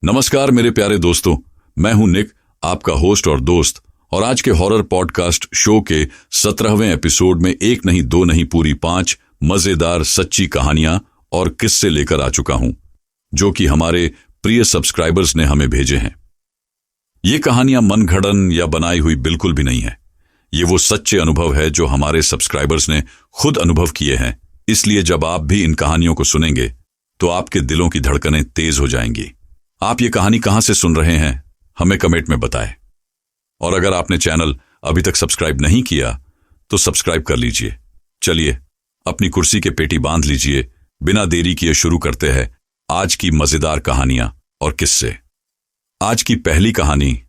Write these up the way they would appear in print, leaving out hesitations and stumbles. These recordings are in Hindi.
नमस्कार मेरे प्यारे दोस्तों, मैं हूं निक, आपका होस्ट और दोस्त। और आज के हॉरर पॉडकास्ट शो के 17वें एपिसोड में एक नहीं दो नहीं पूरी 5 मजेदार सच्ची कहानियां और किस्से लेकर आ चुका हूं, जो कि हमारे प्रिय सब्सक्राइबर्स ने हमें भेजे हैं। ये कहानियां मनगढ़ंत या बनाई हुई बिल्कुल भी नहीं है। ये वो सच्चे अनुभव है जो हमारे सब्सक्राइबर्स ने खुद अनुभव किए हैं। इसलिए जब आप भी इन कहानियों को सुनेंगे तो आपके दिलों की धड़कनें तेज हो जाएंगी। आप ये कहानी कहां से सुन रहे हैं, हमें कमेंट में बताएं। और अगर आपने चैनल अभी तक सब्सक्राइब नहीं किया तो सब्सक्राइब कर लीजिए। चलिए अपनी कुर्सी के पेटी बांध लीजिए। बिना देरी किए शुरू करते हैं आज की मजेदार कहानियां और किस्से। आज की पहली कहानी।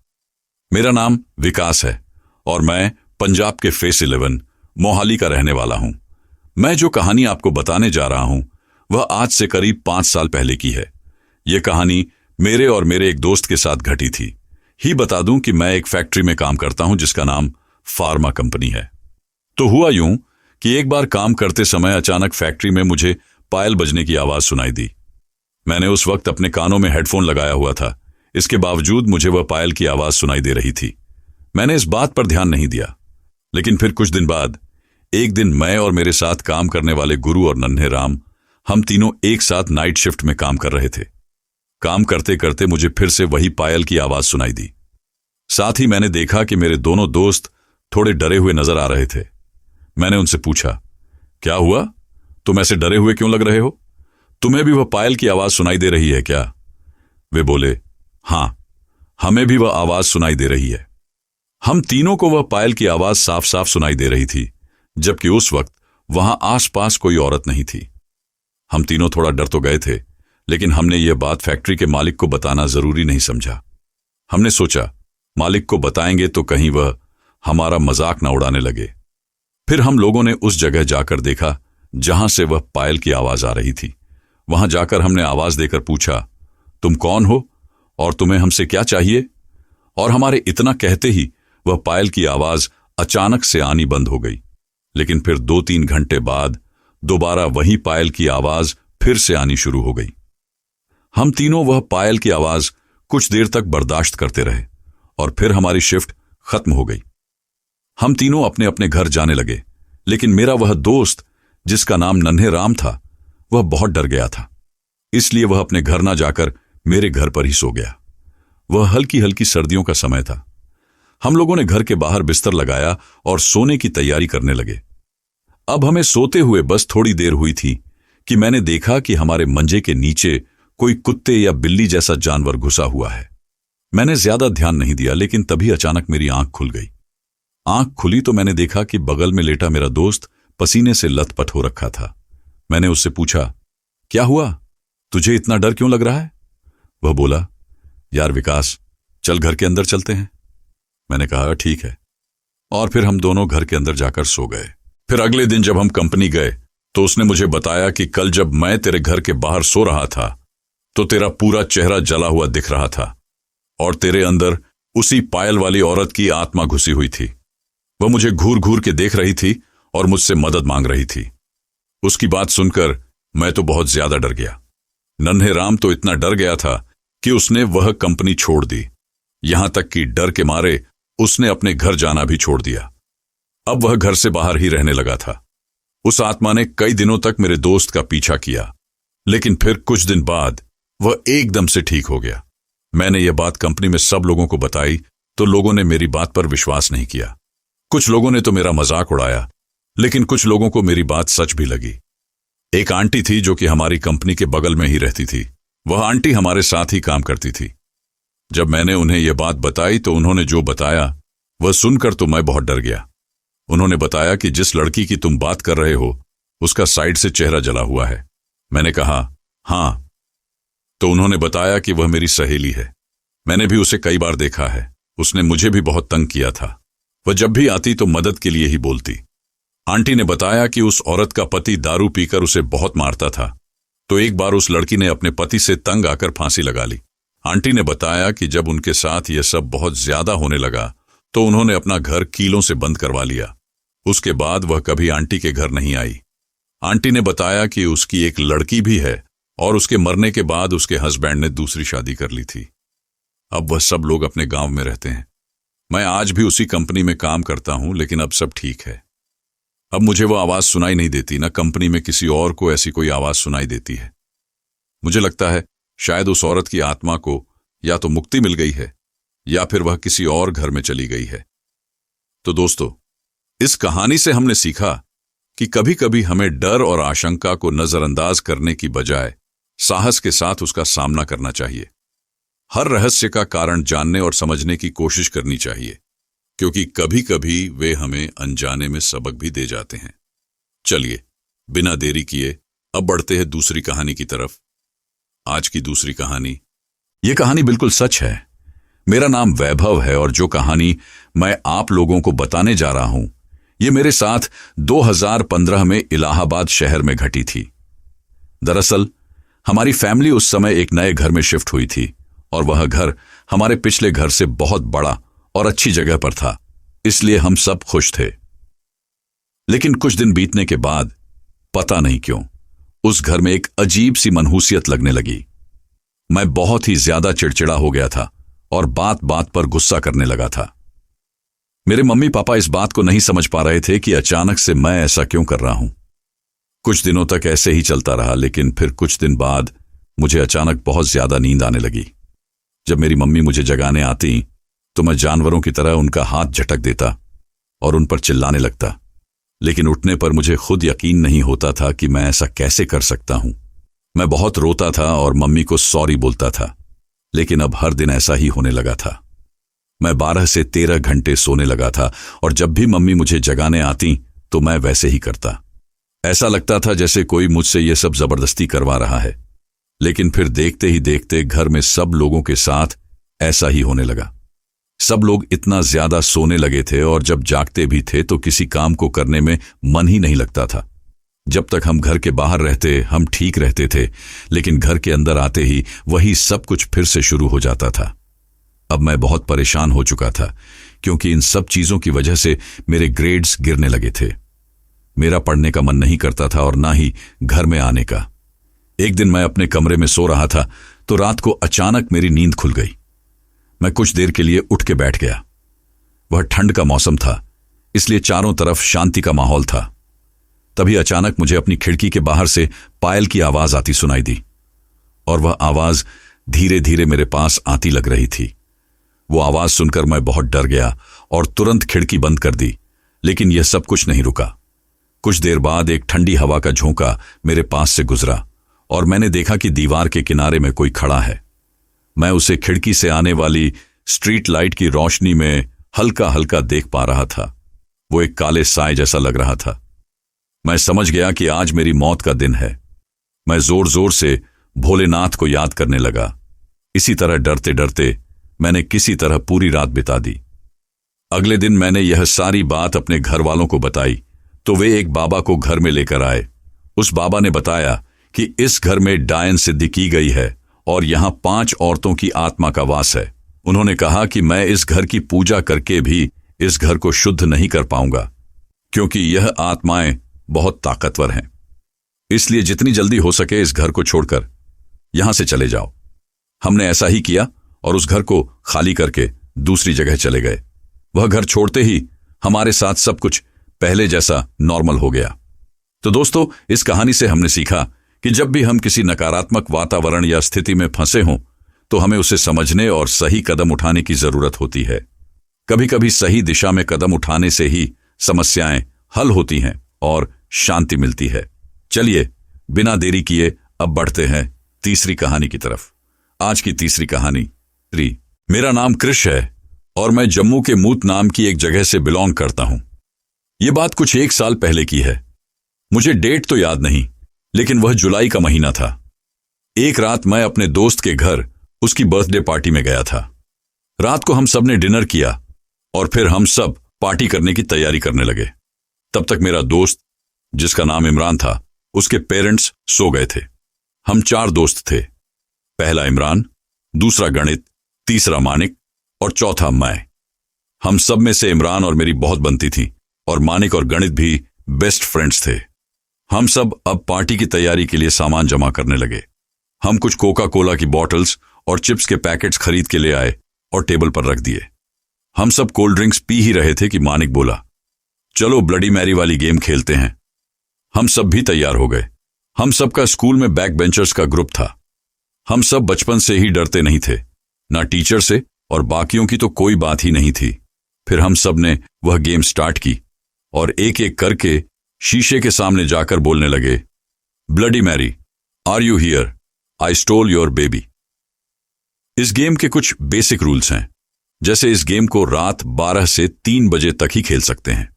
मेरा नाम विकास है और मैं पंजाब के फेस 11 मोहाली का रहने वाला हूं। मैं जो कहानी आपको बताने जा रहा हूं वह आज से करीब 5 साल पहले की है। यह कहानी मेरे और मेरे एक दोस्त के साथ घटी थी। ही बता दूं कि मैं एक फैक्ट्री में काम करता हूं जिसका नाम फार्मा कंपनी है। तो हुआ यूं कि एक बार काम करते समय अचानक फैक्ट्री में मुझे पायल बजने की आवाज सुनाई दी। मैंने उस वक्त अपने कानों में हेडफोन लगाया हुआ था। इसके बावजूद मुझे वह पायल की आवाज सुनाई दे रही थी। मैंने इस बात पर ध्यान नहीं दिया। लेकिन फिर कुछ दिन बाद एक दिन मैं और मेरे साथ काम करने वाले गुरु और नन्हे राम, हम तीनों एक साथ नाइट शिफ्ट में काम कर रहे थे। काम करते करते मुझे फिर से वही पायल की आवाज सुनाई दी। साथ ही मैंने देखा कि मेरे दोनों दोस्त थोड़े डरे हुए नजर आ रहे थे। मैंने उनसे पूछा, क्या हुआ? तुम ऐसे डरे हुए क्यों लग रहे हो? तुम्हें भी वह पायल की आवाज सुनाई दे रही है क्या? वे बोले, हां, हमें भी वह आवाज सुनाई दे रही है। हम तीनों को वह पायल की आवाज साफ साफ सुनाई दे रही थी, जबकि उस वक्त वहां आसपास कोई औरत नहीं थी। हम तीनों थोड़ा डर तो गए थे, लेकिन हमने यह बात फैक्ट्री के मालिक को बताना जरूरी नहीं समझा। हमने सोचा मालिक को बताएंगे तो कहीं वह हमारा मजाक न उड़ाने लगे। फिर हम लोगों ने उस जगह जाकर देखा जहां से वह पायल की आवाज आ रही थी। वहां जाकर हमने आवाज देकर पूछा, तुम कौन हो और तुम्हें हमसे क्या चाहिए? और हमारे इतना कहते ही वह पायल की आवाज अचानक से आनी बंद हो गई। लेकिन फिर 2-3 घंटे बाद दोबारा वही पायल की आवाज फिर से आनी शुरू हो गई। हम तीनों वह पायल की आवाज कुछ देर तक बर्दाश्त करते रहे और फिर हमारी शिफ्ट खत्म हो गई। हम तीनों अपने अपने घर जाने लगे, लेकिन मेरा वह दोस्त जिसका नाम नन्हे राम था वह बहुत डर गया था। इसलिए वह अपने घर ना जाकर मेरे घर पर ही सो गया। वह हल्की हल्की सर्दियों का समय था। हम लोगों ने घर के बाहर बिस्तर लगाया और सोने की तैयारी करने लगे। अब हमें सोते हुए बस थोड़ी देर हुई थी कि मैंने देखा कि हमारे मंजे के नीचे कोई कुत्ते या बिल्ली जैसा जानवर घुसा हुआ है। मैंने ज्यादा ध्यान नहीं दिया, लेकिन तभी अचानक मेरी आंख खुल गई। आंख खुली तो मैंने देखा कि बगल में लेटा मेरा दोस्त पसीने से लथपथ हो रखा था। मैंने उससे पूछा, क्या हुआ? तुझे इतना डर क्यों लग रहा है? वह बोला, यार विकास, चल घर के अंदर चलते हैं। मैंने कहा, ठीक है। और फिर हम दोनों घर के अंदर जाकर सो गए। फिर अगले दिन जब हम कंपनी गए तो उसने मुझे बताया कि कल जब मैं तेरे घर के बाहर सो रहा था तो तेरा पूरा चेहरा जला हुआ दिख रहा था और तेरे अंदर उसी पायल वाली औरत की आत्मा घुसी हुई थी। वह मुझे घूर घूर के देख रही थी और मुझसे मदद मांग रही थी। उसकी बात सुनकर मैं तो बहुत ज्यादा डर गया। नन्हे राम तो इतना डर गया था कि उसने वह कंपनी छोड़ दी। यहां तक कि डर के मारे उसने अपने घर जाना भी छोड़ दिया। अब वह घर से बाहर ही रहने लगा था। उस आत्मा ने कई दिनों तक मेरे दोस्त का पीछा किया, लेकिन फिर कुछ दिन बाद वह एकदम से ठीक हो गया। मैंने यह बात कंपनी में सब लोगों को बताई तो लोगों ने मेरी बात पर विश्वास नहीं किया। कुछ लोगों ने तो मेरा मजाक उड़ाया, लेकिन कुछ लोगों को मेरी बात सच भी लगी। एक आंटी थी जो कि हमारी कंपनी के बगल में ही रहती थी। वह आंटी हमारे साथ ही काम करती थी। जब मैंने उन्हें यह बात बताई तो उन्होंने जो बताया वह सुनकर तो मैं बहुत डर गया। उन्होंने बताया कि जिस लड़की की तुम बात कर रहे हो उसका साइड से चेहरा जला हुआ है। मैंने कहा, हां। तो उन्होंने बताया कि वह मेरी सहेली है। मैंने भी उसे कई बार देखा है। उसने मुझे भी बहुत तंग किया था। वह जब भी आती तो मदद के लिए ही बोलती। आंटी ने बताया कि उस औरत का पति दारू पीकर उसे बहुत मारता था, तो एक बार उस लड़की ने अपने पति से तंग आकर फांसी लगा ली। आंटी ने बताया कि जब उनके साथ यह सब बहुत ज्यादा होने लगा तो उन्होंने अपना घर कीलों से बंद करवा लिया। उसके बाद वह कभी आंटी के घर नहीं आई। आंटी ने बताया कि उसकी एक लड़की भी है और उसके मरने के बाद उसके हस्बैंड ने दूसरी शादी कर ली थी। अब वह सब लोग अपने गांव में रहते हैं। मैं आज भी उसी कंपनी में काम करता हूं, लेकिन अब सब ठीक है। अब मुझे वो आवाज सुनाई नहीं देती, न कंपनी में किसी और को ऐसी कोई आवाज सुनाई देती है। मुझे लगता है शायद उस औरत की आत्मा को या तो मुक्ति मिल गई है या फिर वह किसी और घर में चली गई है। तो दोस्तों, इस कहानी से हमने सीखा कि कभी कभी हमें डर और आशंका को नजरअंदाज करने की बजाय साहस के साथ उसका सामना करना चाहिए। हर रहस्य का कारण जानने और समझने की कोशिश करनी चाहिए, क्योंकि कभी कभी वे हमें अनजाने में सबक भी दे जाते हैं। चलिए, बिना देरी किए अब बढ़ते हैं दूसरी कहानी की तरफ। आज की दूसरी कहानी, ये कहानी बिल्कुल सच है। मेरा नाम वैभव है और जो कहानी मैं आप लोगों को बताने जा रहा हूं, ये मेरे साथ 2015 में इलाहाबाद शहर में घटी थी। दरअसल हमारी फैमिली उस समय एक नए घर में शिफ्ट हुई थी और वह घर हमारे पिछले घर से बहुत बड़ा और अच्छी जगह पर था, इसलिए हम सब खुश थे। लेकिन कुछ दिन बीतने के बाद पता नहीं क्यों उस घर में एक अजीब सी मनहूसियत लगने लगी। मैं बहुत ही ज्यादा चिड़चिड़ा हो गया था और बात बात पर गुस्सा करने लगा था। मेरे मम्मी पापा इस बात को नहीं समझ पा रहे थे कि अचानक से मैं ऐसा क्यों कर रहा हूं। कुछ दिनों तक ऐसे ही चलता रहा, लेकिन फिर कुछ दिन बाद मुझे अचानक बहुत ज्यादा नींद आने लगी। जब मेरी मम्मी मुझे जगाने आती तो मैं जानवरों की तरह उनका हाथ झटक देता और उन पर चिल्लाने लगता, लेकिन उठने पर मुझे खुद यकीन नहीं होता था कि मैं ऐसा कैसे कर सकता हूं। मैं बहुत रोता था और मम्मी को सॉरी बोलता था, लेकिन अब हर दिन ऐसा ही होने लगा था। मैं 12 से 13 घंटे सोने लगा था और जब भी मम्मी मुझे जगाने आती तो मैं वैसे ही करता। ऐसा लगता था जैसे कोई मुझसे ये सब जबरदस्ती करवा रहा है। लेकिन फिर देखते ही देखते घर में सब लोगों के साथ ऐसा ही होने लगा। सब लोग इतना ज्यादा सोने लगे थे और जब जागते भी थे तो किसी काम को करने में मन ही नहीं लगता था। जब तक हम घर के बाहर रहते हम ठीक रहते थे, लेकिन घर के अंदर आते ही वही सब कुछ फिर से शुरू हो जाता था। अब मैं बहुत परेशान हो चुका था, क्योंकि इन सब चीजों की वजह से मेरे ग्रेड्स गिरने लगे थे। मेरा पढ़ने का मन नहीं करता था और ना ही घर में आने का। एक दिन मैं अपने कमरे में सो रहा था तो रात को अचानक मेरी नींद खुल गई। मैं कुछ देर के लिए उठ के बैठ गया। वह ठंड का मौसम था, इसलिए चारों तरफ शांति का माहौल था। तभी अचानक मुझे अपनी खिड़की के बाहर से पायल की आवाज आती सुनाई दी और वह आवाज धीरे धीरे मेरे पास आती लग रही थी। वो आवाज सुनकर मैं बहुत डर गया और तुरंत खिड़की बंद कर दी, लेकिन यह सब कुछ नहीं रुका। कुछ देर बाद एक ठंडी हवा का झोंका मेरे पास से गुजरा और मैंने देखा कि दीवार के किनारे में कोई खड़ा है। मैं उसे खिड़की से आने वाली स्ट्रीट लाइट की रोशनी में हल्का हल्का देख पा रहा था। वो एक काले साए जैसा लग रहा था। मैं समझ गया कि आज मेरी मौत का दिन है। मैं जोर जोर से भोलेनाथ को याद करने लगा। इसी तरह डरते डरते मैंने किसी तरह पूरी रात बिता दी। अगले दिन मैंने यह सारी बात अपने घर वालों को बताई तो वे एक बाबा को घर में लेकर आए। उस बाबा ने बताया कि इस घर में डायन सिद्धि की गई है और यहां 5 औरतों की आत्मा का वास है। उन्होंने कहा कि मैं इस घर की पूजा करके भी इस घर को शुद्ध नहीं कर पाऊंगा, क्योंकि यह आत्माएं बहुत ताकतवर हैं। इसलिए जितनी जल्दी हो सके इस घर को छोड़कर यहां से चले जाओ। हमने ऐसा ही किया और उस घर को खाली करके दूसरी जगह चले गए। वह घर छोड़ते ही हमारे साथ सब कुछ पहले जैसा नॉर्मल हो गया। तो दोस्तों, इस कहानी से हमने सीखा कि जब भी हम किसी नकारात्मक वातावरण या स्थिति में फंसे हों तो हमें उसे समझने और सही कदम उठाने की जरूरत होती है। कभी कभी सही दिशा में कदम उठाने से ही समस्याएं हल होती हैं और शांति मिलती है। चलिए, बिना देरी किए अब बढ़ते हैं तीसरी कहानी की तरफ। आज की तीसरी कहानी। मेरा नाम कृष है और मैं जम्मू के मूत नाम की एक जगह से बिलोंग करता हूं। यह बात कुछ 1 साल पहले की है। मुझे डेट तो याद नहीं, लेकिन वह जुलाई का महीना था। एक रात मैं अपने दोस्त के घर उसकी बर्थडे पार्टी में गया था। रात को हम सब ने डिनर किया और फिर हम सब पार्टी करने की तैयारी करने लगे। तब तक मेरा दोस्त, जिसका नाम इमरान था, उसके पेरेंट्स सो गए थे। हम 4 दोस्त थे। पहला इमरान, दूसरा गणित, तीसरा मानिक और चौथा मैं। हम सब में से इमरान और मेरी बहुत बनती थी और मानिक और गणित भी बेस्ट फ्रेंड्स थे। हम सब अब पार्टी की तैयारी के लिए सामान जमा करने लगे। हम कुछ कोका कोला की बॉटल्स और चिप्स के पैकेट्स खरीद के ले आए और टेबल पर रख दिए। हम सब कोल्ड ड्रिंक्स पी ही रहे थे कि मानिक बोला, चलो ब्लडी मैरी वाली गेम खेलते हैं। हम सब भी तैयार हो गए। हम सब का स्कूल में बैक बेंचर्स का ग्रुप था। हम सब बचपन से ही डरते नहीं थे, ना टीचर से, और बाकियों की तो कोई बात ही नहीं थी। फिर हम सब ने वह गेम स्टार्ट की और एक एक करके शीशे के सामने जाकर बोलने लगे, bloody Mary, are you here? I stole your baby. इस गेम के कुछ बेसिक रूल्स हैं, जैसे इस गेम को रात 12 से 3 बजे तक ही खेल सकते हैं।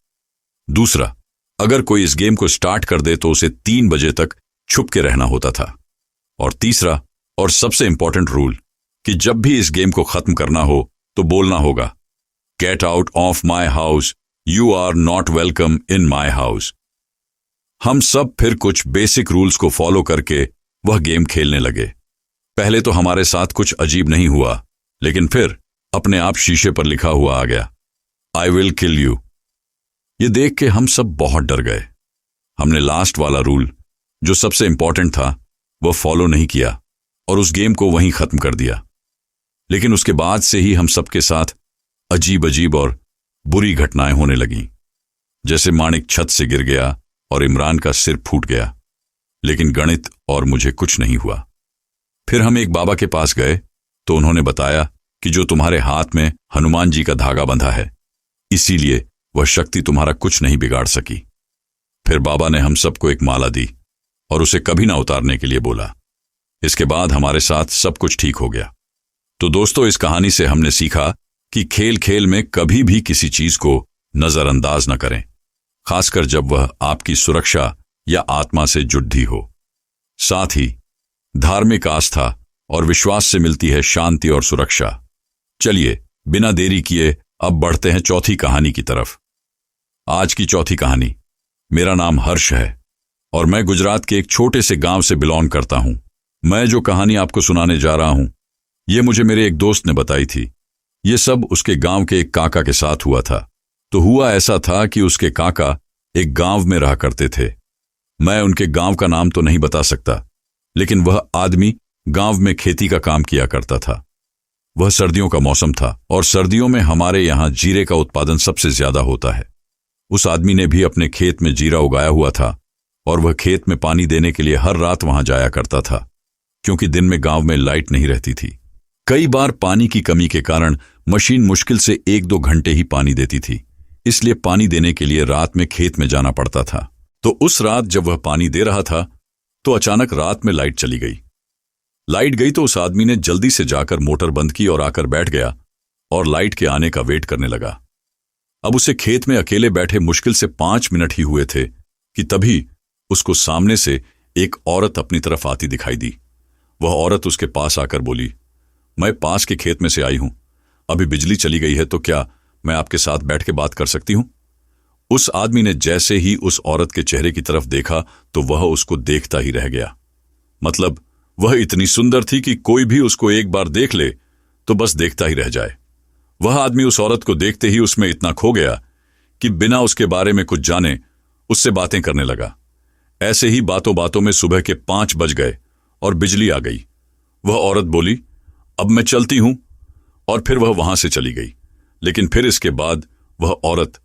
दूसरा, अगर कोई इस गेम को स्टार्ट कर दे तो उसे 3 बजे तक छुप के रहना होता था। और तीसरा और सबसे इंपॉर्टेंट रूल कि जब भी इस गेम को खत्म करना हो तो बोलना होगा, get out of my house, you are not welcome in my house. हम सब फिर कुछ बेसिक रूल्स को फॉलो करके वह गेम खेलने लगे। पहले तो हमारे साथ कुछ अजीब नहीं हुआ, लेकिन फिर अपने आप शीशे पर लिखा हुआ आ गया, आई विल किल यू। ये देख के हम सब बहुत डर गए। हमने लास्ट वाला रूल, जो सबसे इंपॉर्टेंट था, वह फॉलो नहीं किया और उस गेम को वहीं खत्म कर दिया। लेकिन उसके बाद से ही हम सबके साथ अजीब अजीब और बुरी घटनाएं होने लगीं। जैसे मानिक छत से गिर गया और इमरान का सिर फूट गया, लेकिन गणित और मुझे कुछ नहीं हुआ। फिर हम एक बाबा के पास गए तो उन्होंने बताया कि जो तुम्हारे हाथ में हनुमान जी का धागा बंधा है, इसीलिए वह शक्ति तुम्हारा कुछ नहीं बिगाड़ सकी। फिर बाबा ने हम सबको एक माला दी और उसे कभी ना उतारने के लिए बोला। इसके बाद हमारे साथ सब कुछ ठीक हो गया। तो दोस्तों, इस कहानी से हमने सीखा कि खेल खेल में कभी भी किसी चीज को नजरअंदाज न करें, खासकर जब वह आपकी सुरक्षा या आत्मा से जुड़ी हो। साथ ही धार्मिक आस्था और विश्वास से मिलती है शांति और सुरक्षा। चलिए बिना देरी किए अब बढ़ते हैं चौथी कहानी की तरफ। आज की चौथी कहानी। मेरा नाम हर्ष है और मैं गुजरात के एक छोटे से गांव से बिलोंग करता हूं। मैं जो कहानी आपको सुनाने जा रहा हूं, ये मुझे मेरे एक दोस्त ने बताई थी। ये सब उसके गांव के एक काका के साथ हुआ था। तो हुआ ऐसा था कि उसके काका एक गांव में रहा करते थे। मैं उनके गांव का नाम तो नहीं बता सकता, लेकिन वह आदमी गांव में खेती का काम किया करता था। वह सर्दियों का मौसम था और सर्दियों में हमारे यहाँ जीरे का उत्पादन सबसे ज्यादा होता है। उस आदमी ने भी अपने खेत में जीरा उगाया हुआ था और वह खेत में पानी देने के लिए हर रात वहां जाया करता था, क्योंकि दिन में गांव में लाइट नहीं रहती थी। कई बार पानी की कमी के कारण मशीन मुश्किल से 1-2 घंटे ही पानी देती थी, इसलिए पानी देने के लिए रात में खेत में जाना पड़ता था। तो उस रात जब वह पानी दे रहा था तो अचानक रात में लाइट चली गई। लाइट गई तो उस आदमी ने जल्दी से जाकर मोटर बंद की और आकर बैठ गया और लाइट के आने का वेट करने लगा। अब उसे खेत में अकेले बैठे मुश्किल से 5 मिनट ही हुए थे कि तभी उसको सामने से एक औरत अपनी तरफ आती दिखाई दी। वह औरत उसके पास आकर बोली, मैं पास के खेत में से आई हूं, अभी बिजली चली गई है, तो क्या मैं आपके साथ बैठ के बात कर सकती हूं? उस आदमी ने जैसे ही उस औरत के चेहरे की तरफ देखा तो वह उसको देखता ही रह गया। मतलब वह इतनी सुंदर थी कि कोई भी उसको एक बार देख ले तो बस देखता ही रह जाए। वह आदमी उस औरत को देखते ही उसमें इतना खो गया कि बिना उसके बारे में कुछ जाने उससे बातें करने लगा। ऐसे ही बातों बातों में सुबह के 5 बज गए और बिजली आ गई। वह औरत बोली, अब मैं चलती हूं, और फिर वह वहां से चली गई। लेकिन फिर इसके बाद वह औरत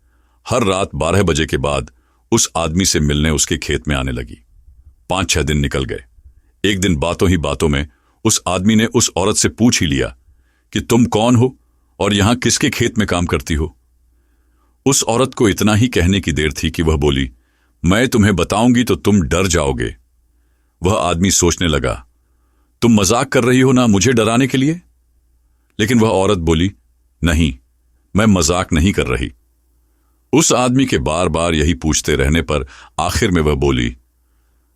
हर रात 12 बजे के बाद उस आदमी से मिलने उसके खेत में आने लगी। 5-6 दिन निकल गए। एक दिन बातों ही बातों में उस आदमी ने उस औरत से पूछ ही लिया कि तुम कौन हो और यहां किसके खेत में काम करती हो? उस औरत को इतना ही कहने की देर थी कि वह बोली, मैं तुम्हें बताऊंगी तो तुम डर जाओगे। वह आदमी सोचने लगा, तुम मजाक कर रही हो ना मुझे डराने के लिए? लेकिन वह औरत बोली, नहीं, मैं मजाक नहीं कर रही। उस आदमी के बार बार यही पूछते रहने पर आखिर में वह बोली,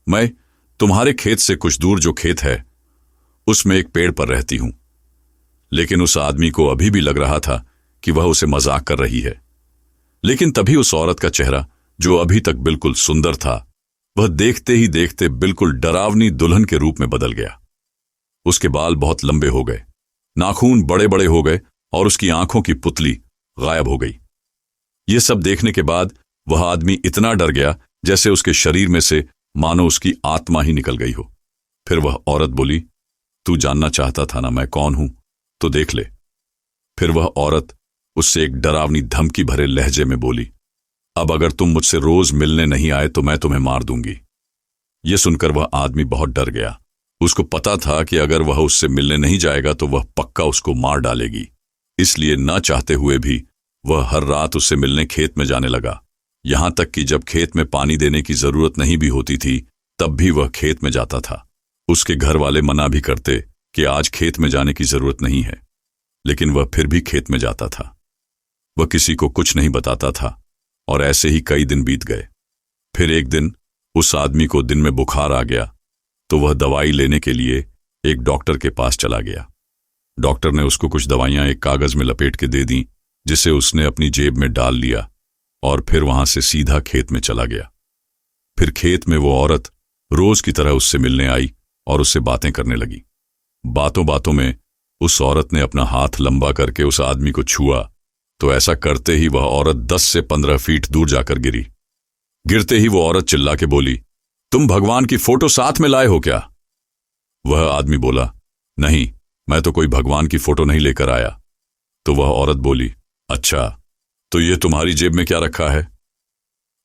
मैं तुम्हारे खेत से कुछ दूर जो खेत है उसमें एक पेड़ पर रहती हूं। लेकिन उस आदमी को अभी भी लग रहा था कि वह उसे मजाक कर रही है। लेकिन तभी उस औरत का चेहरा, जो अभी तक बिल्कुल सुंदर था, वह देखते ही देखते बिल्कुल डरावनी दुल्हन के रूप में बदल गया। उसके बाल बहुत लंबे हो गए, नाखून बड़े बड़े हो गए और उसकी आंखों की पुतली गायब हो गई। ये सब देखने के बाद वह आदमी इतना डर गया जैसे उसके शरीर में से मानो उसकी आत्मा ही निकल गई हो। फिर वह औरत बोली, तू जानना चाहता था ना मैं कौन हूं, तो देख ले। फिर वह औरत उससे एक डरावनी धमकी भरे लहजे में बोली, अब अगर तुम मुझसे रोज मिलने नहीं आए तो मैं तुम्हें मार दूंगी। यह सुनकर वह आदमी बहुत डर गया। उसको पता था कि अगर वह उससे मिलने नहीं जाएगा तो वह पक्का उसको मार डालेगी। इसलिए न चाहते हुए भी वह हर रात उससे मिलने खेत में जाने लगा। यहां तक कि जब खेत में पानी देने की जरूरत नहीं भी होती थी तब भी वह खेत में जाता था। उसके घर वाले मना भी करते कि आज खेत में जाने की जरूरत नहीं है, लेकिन वह फिर भी खेत में जाता था। वह किसी को कुछ नहीं बताता था और ऐसे ही कई दिन बीत गए। फिर एक दिन उस आदमी को दिन में बुखार आ गया तो वह दवाई लेने के लिए एक डॉक्टर के पास चला गया। डॉक्टर ने उसको कुछ दवाइयां एक कागज में लपेट के दे दी, जिसे उसने अपनी जेब में डाल लिया और फिर वहां से सीधा खेत में चला गया। फिर खेत में वो औरत रोज की तरह उससे मिलने आई और उससे बातें करने लगी। बातों बातों में उस औरत ने अपना हाथ लंबा करके उस आदमी को छुआ तो ऐसा करते ही वह औरत 10 से 15 फीट दूर जाकर गिरी। गिरते ही वो औरत चिल्ला के बोली, तुम भगवान की फोटो साथ में लाए हो क्या? वह आदमी बोला, नहीं, मैं तो कोई भगवान की फोटो नहीं लेकर आया। तो वह औरत बोली, अच्छा, तो ये तुम्हारी जेब में क्या रखा है?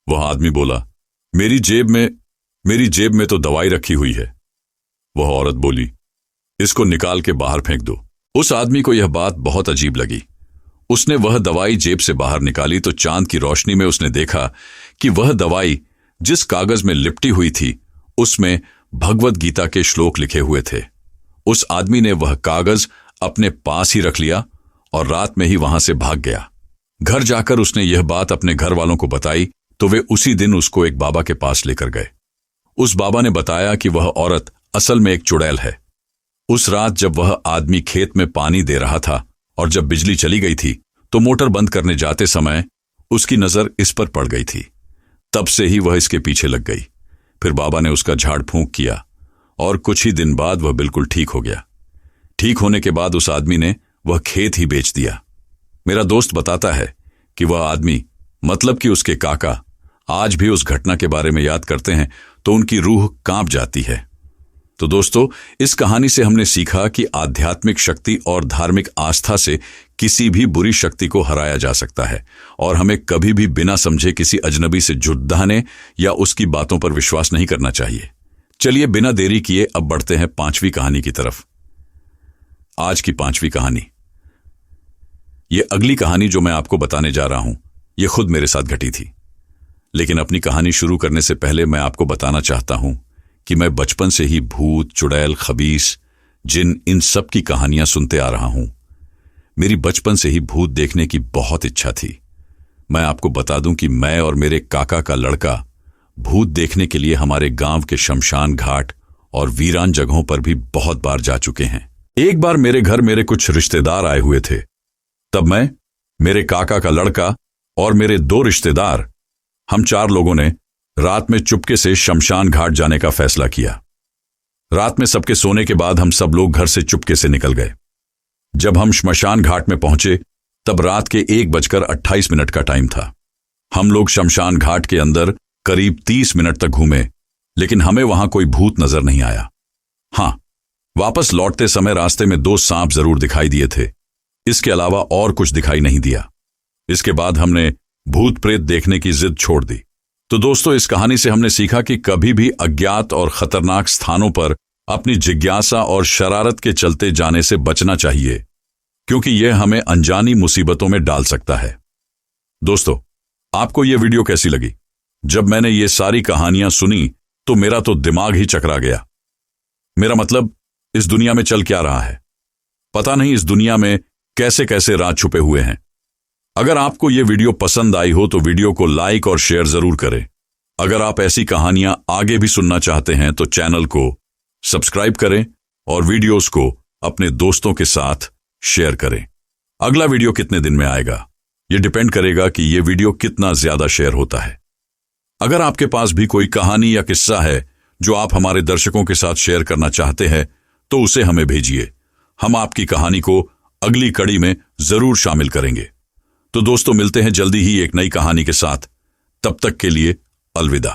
वह आदमी बोला, मेरी जेब में तो दवाई रखी हुई है। वह औरत बोली, इसको निकाल के बाहर फेंक दो। उस आदमी को यह बात बहुत अजीब लगी। उसने वह दवाई जेब से बाहर निकाली तो चांद की रोशनी में उसने देखा कि वह दवाई जिस कागज में लिपटी हुई थी उसमें भगवत गीता के श्लोक लिखे हुए थे। उस आदमी ने वह कागज अपने पास ही रख लिया और रात में ही वहां से भाग गया। घर जाकर उसने यह बात अपने घर वालों को बताई तो वे उसी दिन उसको एक बाबा के पास लेकर गए। उस बाबा ने बताया कि वह औरत असल में एक चुड़ैल है। उस रात जब वह आदमी खेत में पानी दे रहा था और जब बिजली चली गई थी तो मोटर बंद करने जाते समय उसकी नजर इस पर पड़ गई थी। तब से ही वह इसके पीछे लग गई। फिर बाबा ने उसका झाड़ फूंक किया और कुछ ही दिन बाद वह बिल्कुल ठीक हो गया। ठीक होने के बाद उस आदमी ने वह खेत ही बेच दिया। मेरा दोस्त बताता है कि वह आदमी, मतलब कि उसके काका, आज भी उस घटना के बारे में याद करते हैं तो उनकी रूह कांप जाती है। तो दोस्तों, इस कहानी से हमने सीखा कि आध्यात्मिक शक्ति और धार्मिक आस्था से किसी भी बुरी शक्ति को हराया जा सकता है और हमें कभी भी बिना समझे किसी अजनबी से जुड़ने या उसकी बातों पर विश्वास नहीं करना चाहिए। चलिए बिना देरी किए अब बढ़ते हैं 5वीं कहानी की तरफ। आज की 5वीं कहानी, यह अगली कहानी जो मैं आपको बताने जा रहा हूं, यह खुद मेरे साथ घटी थी। लेकिन अपनी कहानी शुरू करने से पहले मैं आपको बताना चाहता हूं कि मैं बचपन से ही भूत, चुड़ैल, खबीस, जिन, इन सब की कहानियां सुनते आ रहा हूं। मेरी बचपन से ही भूत देखने की बहुत इच्छा थी। मैं आपको बता दूं कि मैं और मेरे काका का लड़का भूत देखने के लिए हमारे गांव के शमशान घाट और वीरान जगहों पर भी बहुत बार जा चुके हैं। एक बार मेरे घर मेरे कुछ रिश्तेदार आए हुए थे। तब मैं, मेरे काका का लड़का और मेरे 2 रिश्तेदार, हम 4 लोगों ने रात में चुपके से शमशान घाट जाने का फैसला किया। रात में सबके सोने के बाद हम सब लोग घर से चुपके से निकल गए। जब हम शमशान घाट में पहुंचे तब रात के 1:28 का टाइम था। हम लोग शमशान घाट के अंदर करीब 30 मिनट तक घूमे, लेकिन हमें वहां कोई भूत नजर नहीं आया। हां, वापस लौटते समय रास्ते में 2 सांप जरूर दिखाई दिए थे। इसके अलावा और कुछ दिखाई नहीं दिया। इसके बाद हमने भूत प्रेत देखने की जिद छोड़ दी। तो दोस्तों, इस कहानी से हमने सीखा कि कभी भी अज्ञात और खतरनाक स्थानों पर अपनी जिज्ञासा और शरारत के चलते जाने से बचना चाहिए, क्योंकि यह हमें अनजानी मुसीबतों में डाल सकता है। दोस्तों, आपको यह वीडियो कैसी लगी? जब मैंने ये सारी कहानियां सुनी तो मेरा तो दिमाग ही चकरा गया। मेरा मतलब, इस दुनिया में चल क्या रहा है? पता नहीं इस दुनिया में कैसे कैसे राज छुपे हुए हैं। अगर आपको यह वीडियो पसंद आई हो तो वीडियो को लाइक और शेयर जरूर करें। अगर आप ऐसी कहानियां आगे भी सुनना चाहते हैं तो चैनल को सब्सक्राइब करें और वीडियोस को अपने दोस्तों के साथ शेयर करें। अगला वीडियो कितने दिन में आएगा, यह डिपेंड करेगा कि यह वीडियो कितना ज्यादा शेयर होता है। अगर आपके पास भी कोई कहानी या किस्सा है जो आप हमारे दर्शकों के साथ शेयर करना चाहते हैं तो उसे हमें भेजिए। हम आपकी कहानी को अगली कड़ी में जरूर शामिल करेंगे। तो दोस्तों, मिलते हैं जल्दी ही एक नई कहानी के साथ। तब तक के लिए अलविदा।